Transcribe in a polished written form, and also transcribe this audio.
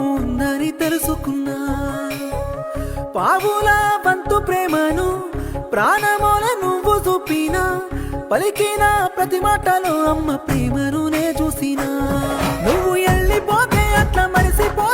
ఉందని తెలుసుకున్నా పావుల వంతు ప్రేమను ప్రాణమోల నువ్వు చూపినా పలికిన ప్రతి మాటలో అమ్మ ప్రేమను నే చూసినా నువ్వు వెళ్ళిపోతే అట్లా మరిసిపో